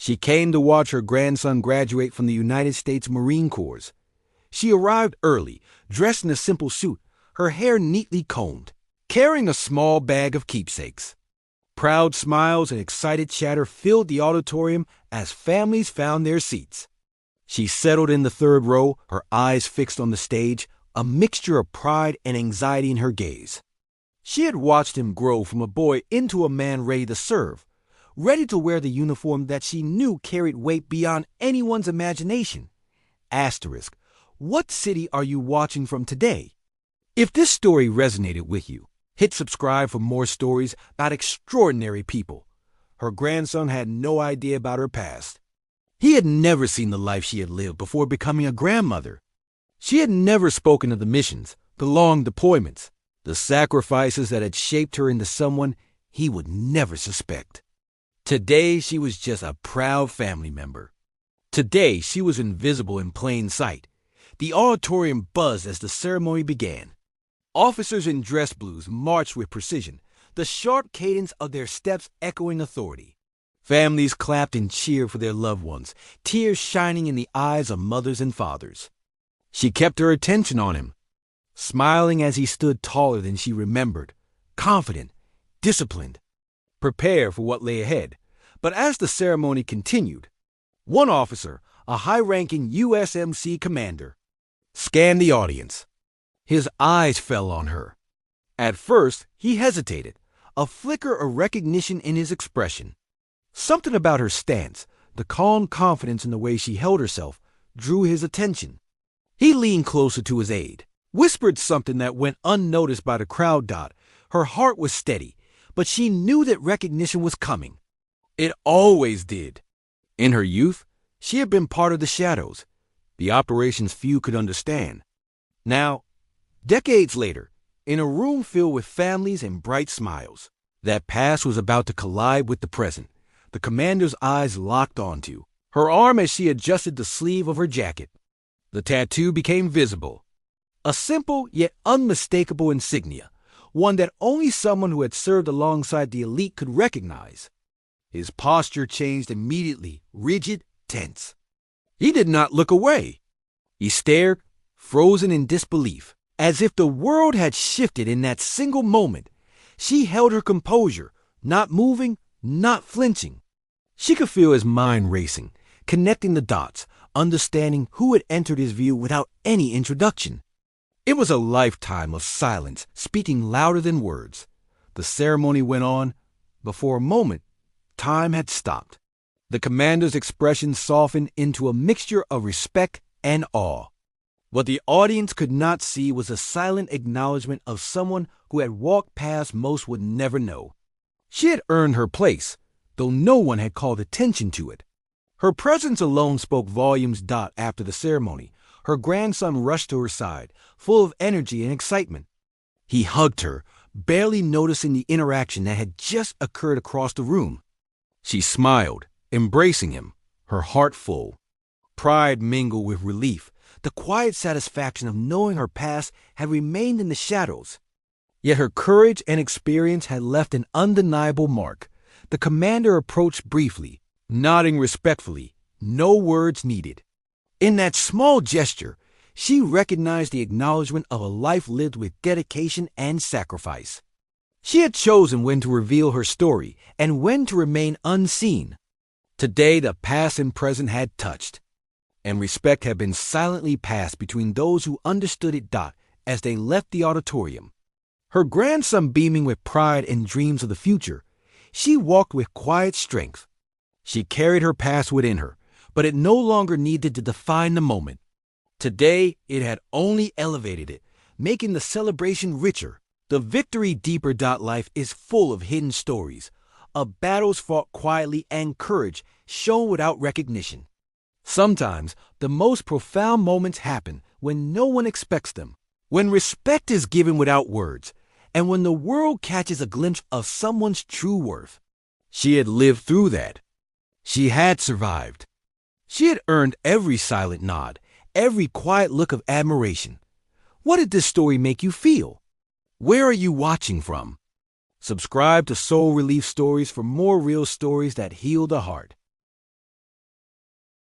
She came to watch her grandson graduate from the United States Marine Corps. She arrived early, dressed in a simple suit, her hair neatly combed, carrying a small bag of keepsakes. Proud smiles and excited chatter filled the auditorium as families found their seats. She settled in the third row, her eyes fixed on the stage, a mixture of pride and anxiety in her gaze. She had watched him grow from a boy into a man ready to serve, ready to wear the uniform that she knew carried weight beyond anyone's imagination. Asterisk, what city are you watching from today? If this story resonated with you, hit subscribe for more stories about extraordinary people. Her grandson had no idea about her past. He had never seen the life she had lived before becoming a grandmother. She had never spoken of the missions, the long deployments, the sacrifices that had shaped her into someone he would never suspect. Today, she was just a proud family member. Today, she was invisible in plain sight. The auditorium buzzed as the ceremony began. Officers in dress blues marched with precision, the sharp cadence of their steps echoing authority. Families clapped and cheered for their loved ones, tears shining in the eyes of mothers and fathers. She kept her attention on him, smiling as he stood taller than she remembered, confident, disciplined, prepared for what lay ahead. But as the ceremony continued, one officer, a high-ranking USMC commander, scanned the audience. His eyes fell on her. At first, he hesitated, a flicker of recognition in his expression. Something about her stance, the calm confidence in the way she held herself, drew his attention. He leaned closer to his aide, whispered something that went unnoticed by the crowd. Her heart was steady, but she knew that recognition was coming. It always did. In her youth, she had been part of the shadows, the operations few could understand. Now, decades later, in a room filled with families and bright smiles, that past was about to collide with the present. The commander's eyes locked onto her arm as she adjusted the sleeve of her jacket. The tattoo became visible, a simple yet unmistakable insignia, one that only someone who had served alongside the elite could recognize. His posture changed immediately, rigid, tense. He did not look away. He stared, frozen in disbelief, as if the world had shifted in that single moment. She held her composure, not moving, not flinching. She could feel his mind racing, connecting the dots, understanding who had entered his view without any introduction. It was a lifetime of silence, speaking louder than words. The ceremony went on, but for a moment, time had stopped. The commander's expression softened into a mixture of respect and awe. What the audience could not see was a silent acknowledgement of someone who had walked past most would never know. She had earned her place, though no one had called attention to it. Her presence alone spoke volumes. After the ceremony, her grandson rushed to her side, full of energy and excitement. He hugged her, barely noticing the interaction that had just occurred across the room. She smiled, embracing him, her heart full. Pride mingled with relief, the quiet satisfaction of knowing her past had remained in the shadows. Yet her courage and experience had left an undeniable mark. The commander approached briefly, nodding respectfully, no words needed. In that small gesture, she recognized the acknowledgement of a life lived with dedication and sacrifice. She had chosen when to reveal her story and when to remain unseen. Today, the past and present had touched, and respect had been silently passed between those who understood it. As they left the auditorium, her grandson beaming with pride and dreams of the future, she walked with quiet strength. She carried her past within her, but it no longer needed to define the moment. Today, it had only elevated it, making the celebration richer, the victory deeper. Life is full of hidden stories, of battles fought quietly and courage shown without recognition. Sometimes, the most profound moments happen when no one expects them, when respect is given without words, and when the world catches a glimpse of someone's true worth. She had lived through that. She had survived. She had earned every silent nod, every quiet look of admiration. What did this story make you feel? Where are you watching from? Subscribe to Soul Relief Stories for more real stories that heal the heart.